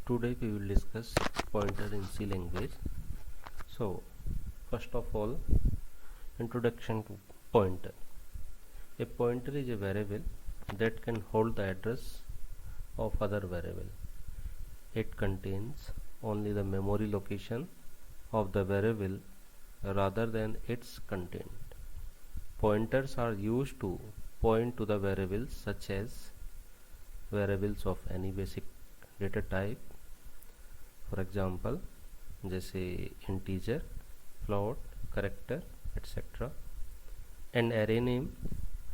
Today we will discuss pointer in C language. So first of all, introduction to pointer. A pointer is a variable that can hold the address of other variable. It contains only the memory location of the variable rather than its content. Pointers are used to point to the variables such as variables of any basic data type, for example जैसे integer, float, character, etc. and array name,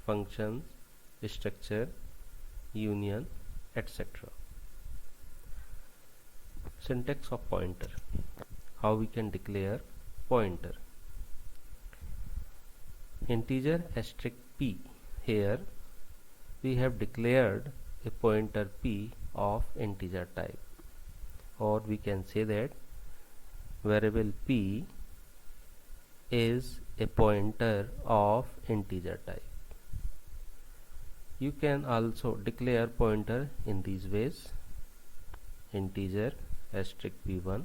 functions, structure, union, etc. Syntax of pointer. How we can declare pointer. Integer asterisk p. Here we have declared a pointer p of integer type, or we can say that variable p is a pointer of integer type. You can also declare pointer in these ways: integer asterisk p1,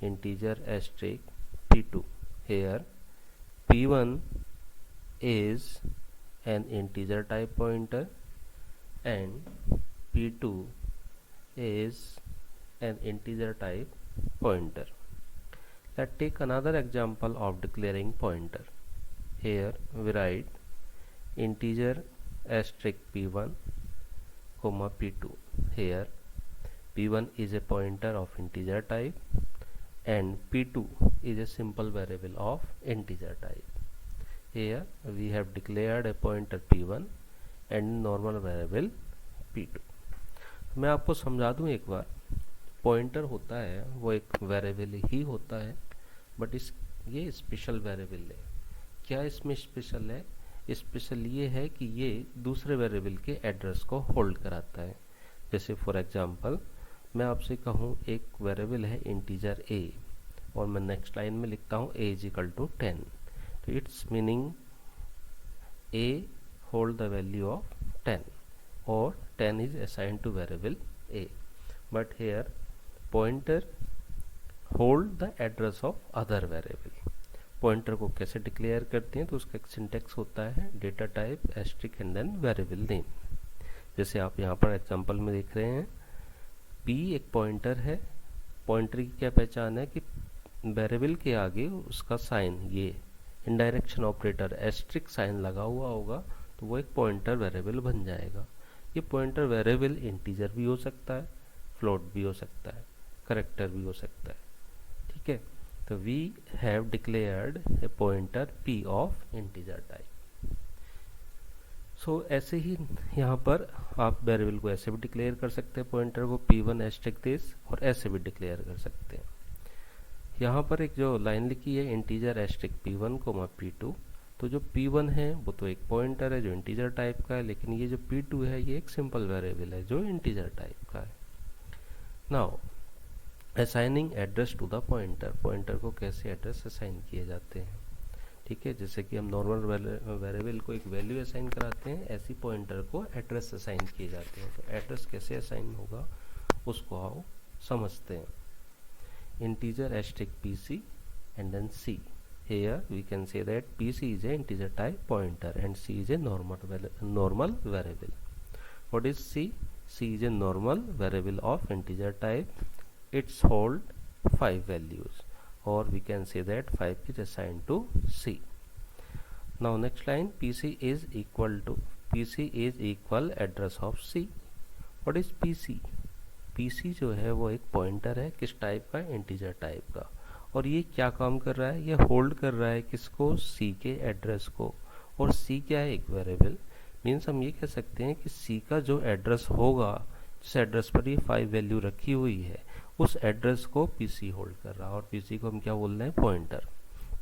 integer asterisk p2. Here p1 is an integer type pointer and p2 is an integer type pointer. Let's take another example of declaring pointer. Here we write integer asterisk p1 comma p2. Here p1 is a pointer of integer type and p2 is a simple variable of integer type. Here we have declared a pointer p1 and normal variable p2. मैं आपको समझा दूं एक बार, pointer होता है वो एक variable ही होता है, बट ये स्पेशल वेरिएबल है. क्या इसमें स्पेशल है? स्पेशल ये है कि ये दूसरे वेरिएबल के एड्रेस को होल्ड कराता है. जैसे फॉर एग्जांपल मैं आपसे कहूँ एक वेरिएबल है इंटीजर a और मैं नेक्स्ट लाइन में लिखता हूँ a इज इक्वल टू 10, तो it's meaning a hold the value of 10 or 10 is assigned to variable a, but here pointer hold the address of other variable. Pointer को कैसे declare करते हैं? तो उसका एक सिंटेक्स होता है data type asterisk and then variable name. जैसे आप यहाँ पर एग्जांपल में देख रहे हैं, p एक पॉइंटर है. पॉइंटर की क्या पहचान है कि वेरिएबल के आगे उसका साइन, ये इनडायरेक्शन ऑपरेटर एस्ट्रिक साइन लगा हुआ होगा, तो वो एक पॉइंटर वेरिएबल बन जाएगा. ये पॉइंटर वेरिएबल इंटीजर भी हो सकता है, फ्लोट भी हो सकता है, करैक्टर भी हो सकता है. ठीक है, तो we have declared a pointer p of integer type. So ऐसे ही यहाँ पर आप वेरिएबल को ऐसे भी डिक्लेयर कर सकते हैं, पॉइंटर को p1 एस्ट्रिक दिस, और ऐसे भी डिक्लेयर कर सकते हैं. यहाँ पर एक जो लाइन लिखी है integer asterisk p1 coma p2, तो जो p1 है वो तो एक पॉइंटर है जो इंटीजर टाइप का है, लेकिन ये जो p2 है ये एक सिंपल वेरिएबल है जो इंटीजर टाइप का है. Now assigning address to the pointer. Pointer को कैसे एड्रेस असाइन किए जाते हैं? ठीक है, जैसे कि हम नॉर्मल वेरिएबल को एक वैल्यू असाइन कराते हैं, ऐसी पॉइंटर को एड्रेस असाइन किए जाते हैं. तो एड्रेस कैसे असाइन होगा उसको आओ समझते हैं. Integer asterisk pc and then c. Here we can say that pc is a integer type pointer and c is a normal variable. What is c? C is a normal variable of integer type. It's hold 5 values, or we can say that 5 is assigned to c. Now next line, pc is equal address of c. What is pc? pc जो है वो एक pointer है, किस type का? Integer type का. और ये क्या काम कर रहा है? ये होल्ड कर रहा है किसको? c के एड्रेस को. और c क्या है? एक वेरिएबल. मीन्स हम ये कह सकते हैं कि c का जो एड्रेस होगा, जिस एड्रेस पर ये 5 वैल्यू रखी हुई है, उस एड्रेस को pc होल्ड कर रहा है, और pc को हम क्या बोल रहे हैं? पॉइंटर.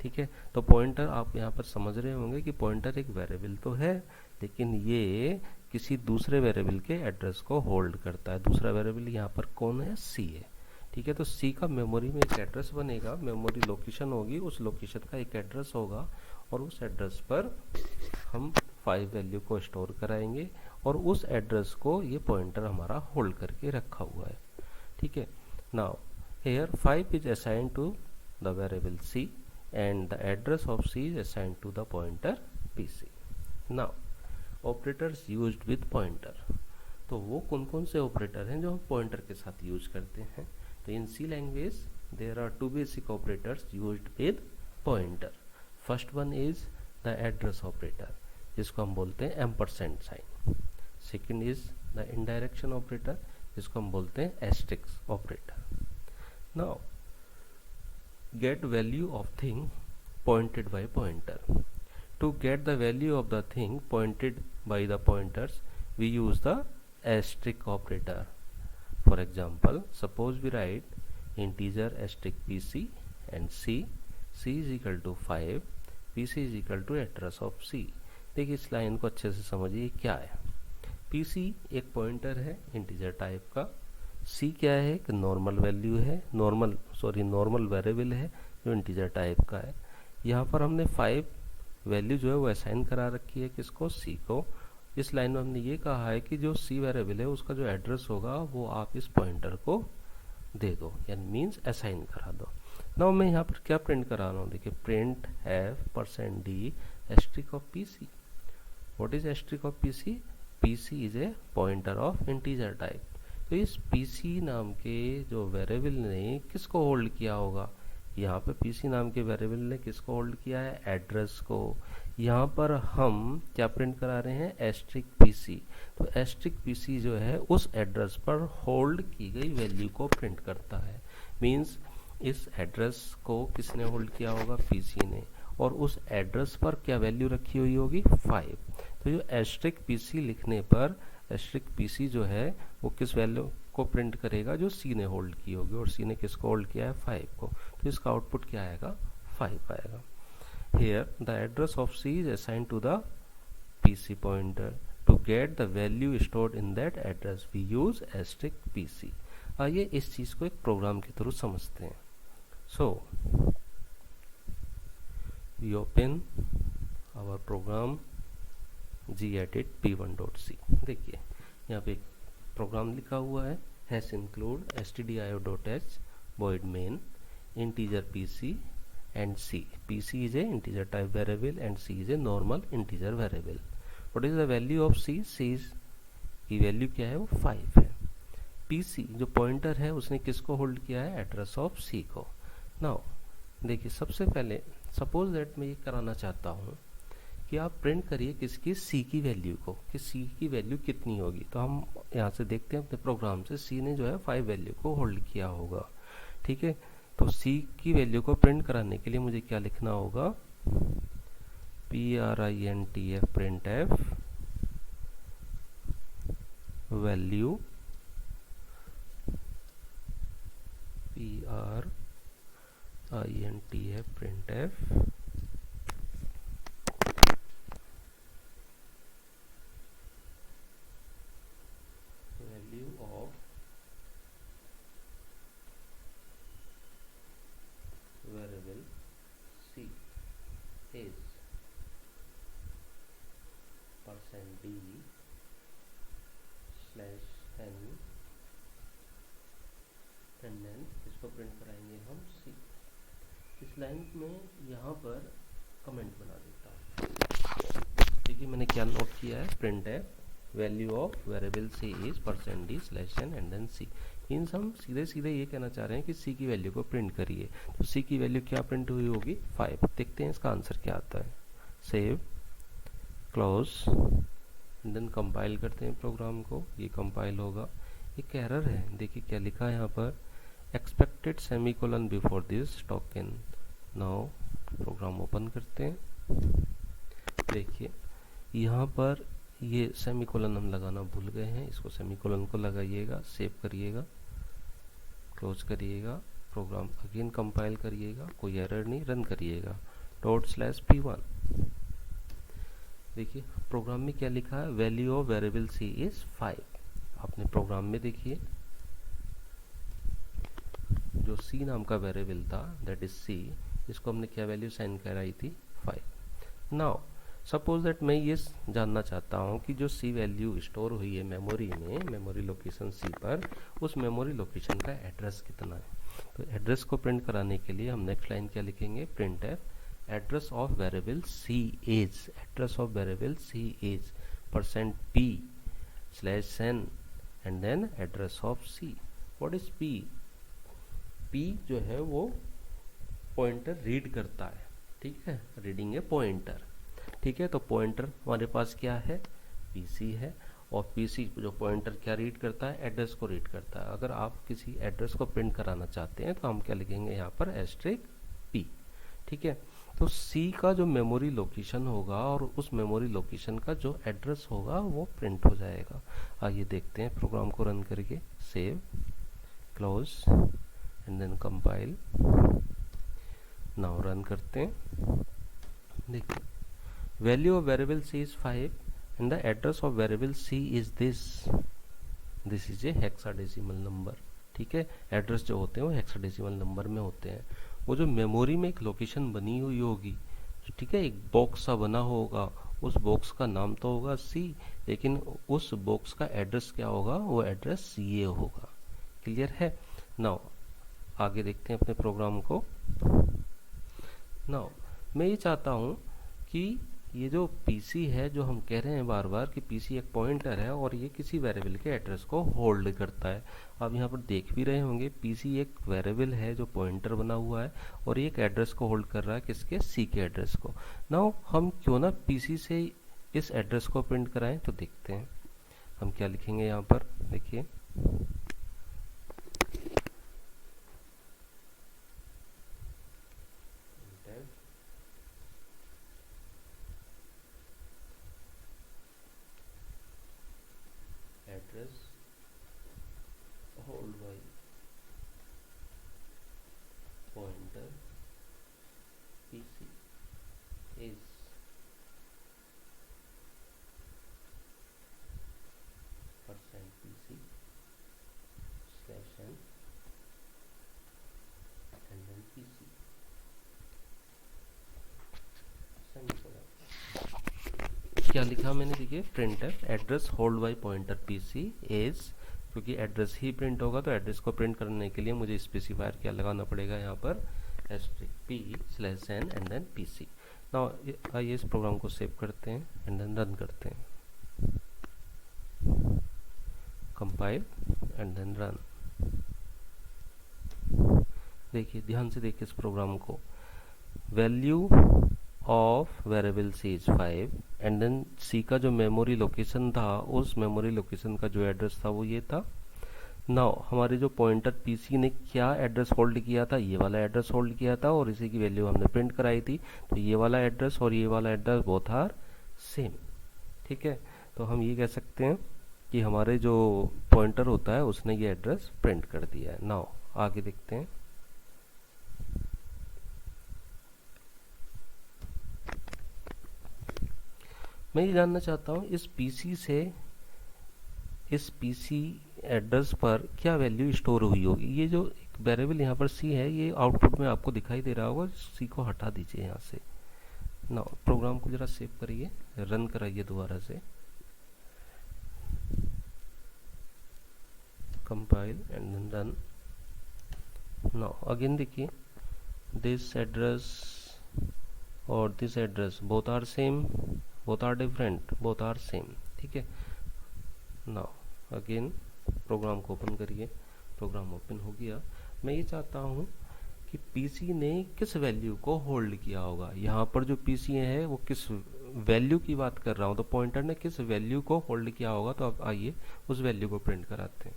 ठीक है, तो पॉइंटर आप यहाँ पर समझ रहे होंगे कि पॉइंटर एक वेरिएबल तो है, लेकिन ये किसी दूसरे वेरिएबल के एड्रेस को होल्ड करता है. दूसरा वेरिएबल यहाँ पर कौन है? c है. ठीक है, तो c का मेमोरी में एक एड्रेस बनेगा, मेमोरी लोकेशन होगी, उस लोकेशन का एक एड्रेस होगा, और उस एड्रेस पर हम 5 वैल्यू को स्टोर कराएंगे, और उस एड्रेस को ये पॉइंटर हमारा होल्ड करके रखा हुआ है. ठीक है। Now here 5 is assigned to the variable c and the address of c is assigned to the pointer pc. now operators used with pointer, तो वो कौन कौन से ऑपरेटर हैं जो हम पॉइंटर के साथ यूज करते हैं? तो in C language there are two basic operators used with pointer. First one is the address operator, जिसको हम बोलते हैं ampersand sign. Second is the indirection operator, जिसको हम बोलते हैं asterisk operator. Now get value of thing pointed by pointer. To get the value of the thing pointed by the pointers, we use the asterisk operator. For example, suppose we write integer asterisk pc and c is equal to 5, pc is equal to address of c. देखिए इस line को अच्छे से समझिए क्या है. pc एक pointer है इंटीजर टाइप का. c क्या है? एक नॉर्मल वैल्यू है, नॉर्मल वेरिएबल है जो इंटीजर टाइप का है. यहाँ पर हमने 5 वैल्यू जो है वो असाइन करा रखी है किसको? c को. इस लाइन में हमने ये कहा है कि जो c वेरिएबल है उसका जो एड्रेस होगा वो आप इस पॉइंटर को दे दो, यानी मीन्स असाइन करा दो. नाउ मैं यहाँ पर क्या प्रिंट करा रहा हूँ? देखिए print %d asterisk of pc. What is asterisk of pc? pc is a pointer of integer type. तो इस pc नाम के जो वेरिएबल ने किसको होल्ड किया होगा? यहाँ पे pc नाम के वेरिएबल ने किसको होल्ड किया है? एड्रेस को. यहाँ पर हम क्या प्रिंट करा रहे हैं? Asterisk pc. तो एस्ट्रिक pc जो है उस एड्रेस पर होल्ड की गई वैल्यू को प्रिंट करता है. मीन्स इस एड्रेस को किसने होल्ड किया होगा? pc ने. और उस एड्रेस पर क्या वैल्यू रखी हुई होगी? 5. तो जो एस्ट्रिक pc लिखने पर एस्ट्रिक pc जो है वो किस वैल्यू को प्रिंट करेगा? जो c ने होल्ड की होगी. और c ने किसको होल्ड किया है? 5 को. तो इसका आउटपुट क्या आएगा? 5 आएगा. Here the address of c is assigned to the pc pointer. To get the value stored in that address we use asterisk pc. आइए इस चीज को एक प्रोग्राम के थ्रू समझते हैं. So we open our program gedit p1.c. देखिए यहाँ पे एक प्रोग्राम लिखा हुआ है hash include stdio.h void main integer pc and c. pc is a integer type variable and c is a normal integer variable. what is the value of c? c की value क्या है? वो 5 है. pc जो pointer है उसने किसको hold किया है? एड्रेस ऑफ c को. नाउ देखिए सबसे पहले सपोज दैट मैं ये कराना चाहता हूँ कि आप प्रिंट करिए किसकी? c की वैल्यू को, कि c की वैल्यू कितनी होगी. तो हम यहाँ से देखते हैं अपने प्रोग्राम से c ने जो है 5 वैल्यू को होल्ड किया होगा. ठीक है. तो c की वैल्यू को प्रिंट कराने के लिए मुझे क्या लिखना होगा? printf printf value printf printf of variable c is %d /n and then इसको प्रिंट कराएंगे हम c. इस लाइन में यहाँ पर कमेंट बना देता हूँ. देखिए मैंने क्या नोट किया है? प्रिंट है value of variable c is %d /n and then c. Means हम सीधे सीधे ये कहना चाह रहे हैं कि c की वैल्यू को प्रिंट करिए. तो c की वैल्यू क्या प्रिंट हुई होगी? 5. देखते हैं इसका आंसर क्या आता है. Save, close and then compile करते हैं प्रोग्राम को. ये कंपाइल होगा. एक एरर है, देखिए क्या लिखा है यहाँ पर? Expected semicolon before this token. Now program open करते हैं. देखिए यहाँ पर ये सेमीकोलन हम लगाना भूल गए हैं. इसको सेमीकोलन को लगाइएगा, सेव करिएगा, क्लोज करिएगा, प्रोग्राम अगेन कंपाइल करिएगा, कोई एरर नहीं, रन करिएगा. ./p1. देखिए प्रोग्राम में क्या लिखा है? Value of variable c is 5. आपने प्रोग्राम में देखिए जो c नाम का वेरिएबल था दैट इज c, इसको हमने क्या वैल्यू साइन कराई थी? 5. नाउ सपोज दैट मैं ये जानना चाहता हूँ कि जो सी वैल्यू स्टोर हुई है मेमोरी में, मेमोरी लोकेशन सी पर, उस मेमोरी लोकेशन का एड्रेस कितना है। तो एड्रेस को प्रिंट कराने के लिए हम नेक्स्ट लाइन क्या लिखेंगे, print address of variable C is, address of variable C is %p/n and then address of c. What is p? p जो है वो पॉइंटर रीड करता है, ठीक है, रीडिंग ए पॉइंटर, ठीक है। तो पॉइंटर हमारे पास क्या है, पीसी है, और पीसी जो पॉइंटर क्या रीड करता है, एड्रेस को रीड करता है। अगर आप किसी एड्रेस को प्रिंट कराना चाहते हैं तो हम क्या लिखेंगे यहाँ पर, *p, ठीक है। तो सी का जो मेमोरी लोकेशन होगा और उस मेमोरी लोकेशन का जो एड्रेस होगा वो प्रिंट हो जाएगा। आइए देखते हैं प्रोग्राम को रन करके, save, close and then compile. Now run करते हैं। देखिए, value of variable C is 5 and the address of variable C is this is a hexadecimal number, ठीक है। एड्रेस जो होते हैं वो हेक्साडेसिमल नंबर में होते हैं। वो जो मेमोरी में एक लोकेशन बनी हुई होगी, ठीक है, एक बॉक्स सा बना होगा, उस बॉक्स का नाम तो होगा सी, लेकिन उस बॉक्स का एड्रेस क्या होगा, वो एड्रेस सी होगा। क्लियर है। नाउ आगे देखते हैं अपने प्रोग्राम को। नाउ मैं ये चाहता हूँ कि ये जो पीसी है, जो हम कह रहे हैं बार बार कि पीसी एक पॉइंटर है और ये किसी वेरिएबल के एड्रेस को होल्ड करता है। आप यहाँ पर देख भी रहे होंगे, पीसी एक वेरिएबल है जो पॉइंटर बना हुआ है और ये एक एड्रेस को होल्ड कर रहा है, किसके, सी के एड्रेस को। नाउ हम क्यों ना पीसी से इस एड्रेस को प्रिंट कराएं, तो देखते हैं हम क्या लिखेंगे यहाँ पर। देखिए, address hold by pointer PC is %pc/n and then pc। क्या लिखा मैंने, देखिए, printf address hold by pointer PC is, क्योंकि एड्रेस ही प्रिंट होगा तो एड्रेस को प्रिंट करने के लिए मुझे स्पेसिफायर क्या लगाना पड़ेगा यहाँ पर, *p/n and then pc। Now आइए इस प्रोग्राम को सेव करते हैं एंड देन रन करते हैं, कंपाइल एंड देन रन। देखिए, ध्यान से देखिए इस प्रोग्राम को। Value of variable C is 5 and then C का जो मेमोरी लोकेशन था, उस मेमोरी लोकेशन का जो एड्रेस था वो ये था। नाउ हमारे जो पॉइंटर पीसी ने क्या एड्रेस होल्ड किया था, ये वाला एड्रेस होल्ड किया था और इसी की वैल्यू हमने प्रिंट कराई थी। तो ये वाला एड्रेस और ये वाला एड्रेस बोथ आर सेम, ठीक है। तो हम ये कह सकते हैं कि हमारे जो पॉइंटर होता है उसने ये एड्रेस प्रिंट कर दिया है। नाउ आगे देखते हैं। मैं ये जानना चाहता हूँ इस पीसी से, इस पीसी एड्रेस पर क्या वैल्यू स्टोर हुई होगी। ये जो एक वेरिएबल यहाँ पर सी है, ये आउटपुट में आपको दिखाई दे रहा होगा, सी को हटा दीजिए यहाँ से। ना प्रोग्राम को जरा सेव करिए, रन कराइए दोबारा से, compile and then run. Now again देखिए, दिस एड्रेस और this address both are same, both are different, both are same, ठीक है। नाउ अगेन प्रोग्राम को ओपन करिए, प्रोग्राम ओपन हो गया। मैं ये चाहता हूँ कि पीसी ने किस वैल्यू को होल्ड किया होगा। यहाँ पर जो पीसी है वो किस वैल्यू की बात कर रहा हूँ, तो पॉइंटर ने किस वैल्यू को होल्ड किया होगा। तो अब आइए उस वैल्यू को प्रिंट कराते हैं।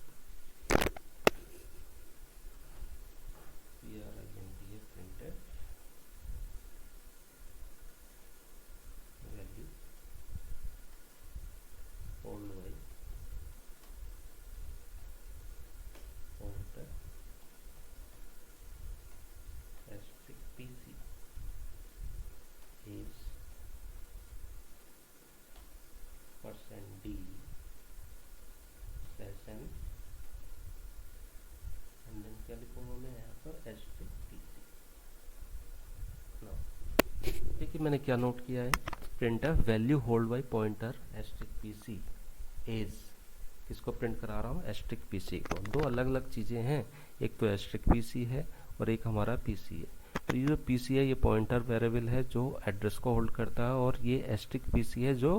%d/n एंड देन क्या लिखूंगा मैं यहाँ पर, *pc। देखिए मैंने क्या नोट किया है, print f value hold by pointer asterisk PC as, किसको प्रिंट करा रहा हूँ, एस्ट्रिक पीसी को। दो अलग अलग चीज़ें हैं, एक तो एस्ट्रिक पीसी है और एक हमारा पीसी है। तो ये जो पीसी है ये पॉइंटर वेरिएबल है जो एड्रेस को होल्ड करता है, और ये एस्ट्रिक पीसी है जो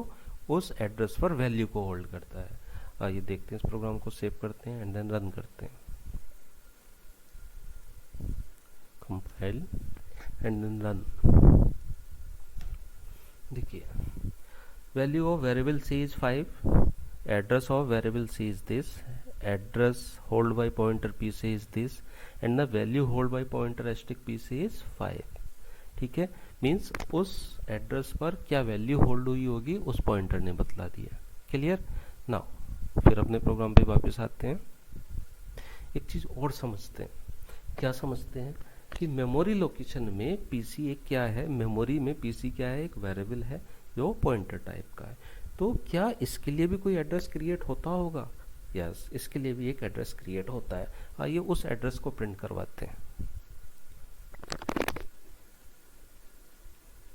उस एड्रेस पर वैल्यू को होल्ड करता है। आइए देखते हैं, इस प्रोग्राम को सेव करते हैं एंड देन रन करते हैं। Compile and then run. देखिए value of variable C is 5, address of variable C is this, address hold by pointer P C is this, and the value hold by pointer asterisk P C is 5। ठीक है, means उस address पर क्या value hold हुई होगी उस pointer ने बतला दिया। क्लियर। नाउ फिर अपने प्रोग्राम पे वापस आते हैं। एक चीज और समझते हैं, क्या समझते हैं कि मेमोरी लोकेशन में पीसी एक क्या है, मेमोरी में पीसी क्या है, एक वेरिएबल है जो पॉइंटर टाइप का है। तो क्या इसके लिए भी कोई एड्रेस क्रिएट होता होगा? यस, इसके लिए भी एक एड्रेस क्रिएट होता है। आइए उस एड्रेस को प्रिंट करवाते हैं।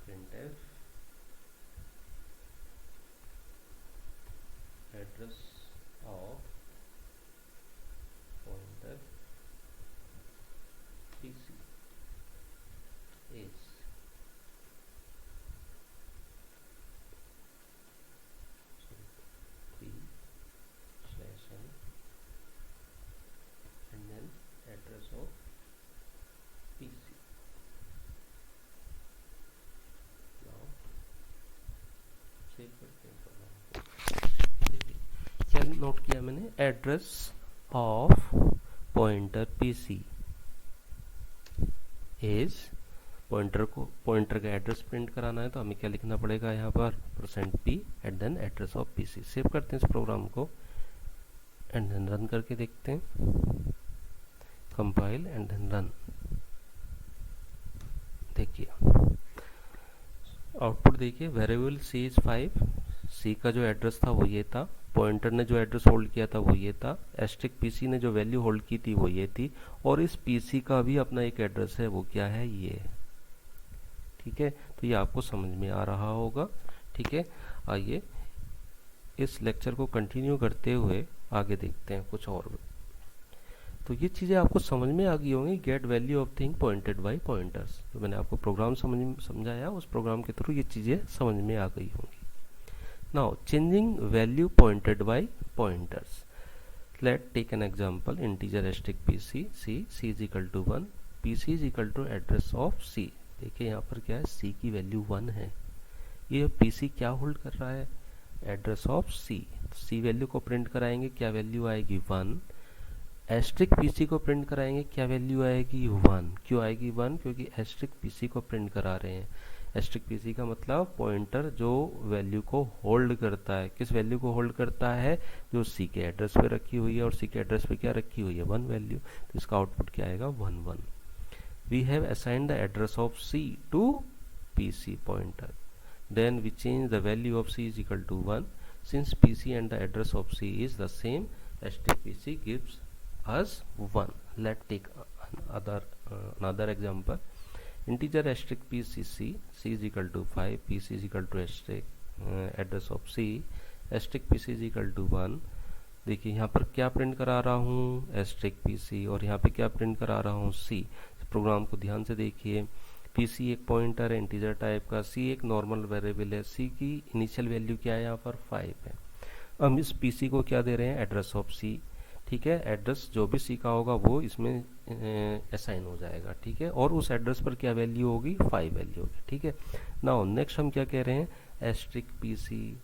printf address of pointer PC is and then address of PC. Now save करते हैं प्रोग्राम। देखिए क्या नोट किया मैंने, address of pointer PC is, pointer का एड्रेस प्रिंट कराना है तो हमें क्या लिखना पड़ेगा यहाँ पर, %p and then address of PC। Save करते हैं इस प्रोग्राम को एंड देन रन करके देखते हैं। Compile and then run. देखिए आउटपुट देखिए, वेरिएबल सी इज 5, सी का जो एड्रेस था वो ये था, पॉइंटर ने जो एड्रेस होल्ड किया था वो ये था, एस्ट्रिक पीसी ने जो वैल्यू होल्ड की थी वो ये थी, और इस पीसी का भी अपना एक एड्रेस है, वो क्या है, ये। ठीक है, तो ये आपको समझ में आ रहा होगा। ठीक है, आइए इस लेक्चर को कंटिन्यू करते हुए आगे देखते हैं कुछ और। तो ये चीज़ें आपको समझ में आ गई होंगी, get value of thing pointed by pointers. तो मैंने आपको प्रोग्राम समझाया, उस प्रोग्राम के थ्रू ये चीज़ें समझ में आ गई होंगी। Now changing value pointed by pointers, let take an example, integer asterisk PC C is equal to 1, PC is equal to address of C. देखिए यहाँ पर क्या है, सी की वैल्यू 1 है, ये पीसी क्या होल्ड कर रहा है, address of c. C value को प्रिंट कराएंगे, क्या वैल्यू आएगी, 1। एस्ट्रिक पीसी को प्रिंट कराएंगे, क्या वैल्यू आएगी, 1। क्यों आएगी 1? क्योंकि एस्ट्रिक पीसी को प्रिंट करा रहे हैं। एस्ट्रिक पीसी का मतलब पॉइंटर जो वैल्यू को होल्ड करता है, किस वैल्यू को होल्ड करता है, जो सी के एड्रेस पे रखी हुई है, और सी के एड्रेस पे क्या रखी हुई है, 1 वैल्यू। तो इसका आउटपुट क्या आएगा, 1 1। We have assigned the address of c to PC pointer, then we change the value of c is equal to 1. Since pc and the address of c is the same, asterisk pc gives us 1. Let's take another example. Integer asterisk pc c is equal to 5, pc is equal to asterisk address of c, asterisk pc is equal to 1. देखिए यहाँ पर क्या print करा रहा हूँ, asterisk PC, और यहाँ पे क्या प्रिंट करा रहा हूँ, सी। प्रोग्राम को ध्यान से देखिए, पीसी एक पॉइंटर है इंटीजर टाइप का, सी एक नॉर्मल वेरिएबल है, सी की इनिशियल वैल्यू क्या है, यहाँ पर 5 है। हम इस पीसी को क्या दे रहे हैं, एड्रेस ऑफ सी। ठीक है, एड्रेस जो भी सी का होगा वो इसमें असाइन हो जाएगा। ठीक है, और उस एड्रेस पर क्या वैल्यू होगी, 5 वैल्यू होगी। ठीक है, नाउ नेक्स्ट हम क्या कह रहे हैं, एस्ट्रिक पीसी।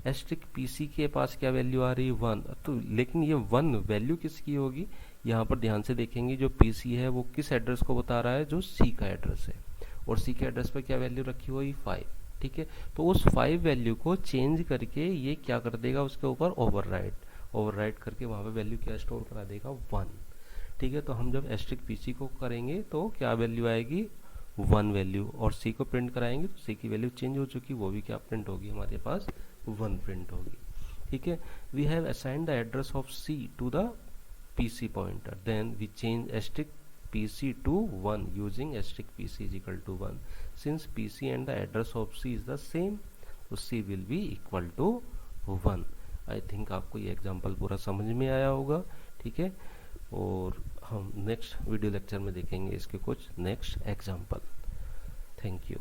एस्ट्रिक पीसी के पास क्या वैल्यू आ रही है, 1। तो लेकिन ये 1 वैल्यू किसकी होगी, यहाँ पर ध्यान से देखेंगे, जो पीसी है वो किस एड्रेस को बता रहा है, जो सी का एड्रेस है, और सी के एड्रेस पर क्या वैल्यू रखी हुई, 5। ठीक है, तो उस 5 वैल्यू को चेंज करके ये क्या कर देगा, उसके ऊपर ओवरराइट करके वहाँ पे वैल्यू क्या स्टोर करा देगा, 1। ठीक है, तो हम जब एस्ट्रिक पीसी को करेंगे तो क्या वैल्यू आएगी, 1 वैल्यू, और सी को प्रिंट कराएंगे तो सी की वैल्यू चेंज हो चुकी, वो भी क्या प्रिंट होगी, हमारे पास 1 प्रिंट होगी। ठीक है, we have assigned the address of c to the PC pointer, then we change asterisk PC to 1 using asterisk PC is equal to 1. Since PC and the address of C is the same, तो c will be equal to 1। I think आपको ये example पूरा समझ में आया होगा, ठीक है। और हम नेक्स्ट वीडियो लेक्चर में देखेंगे इसके कुछ नेक्स्ट एग्जांपल। Thank you.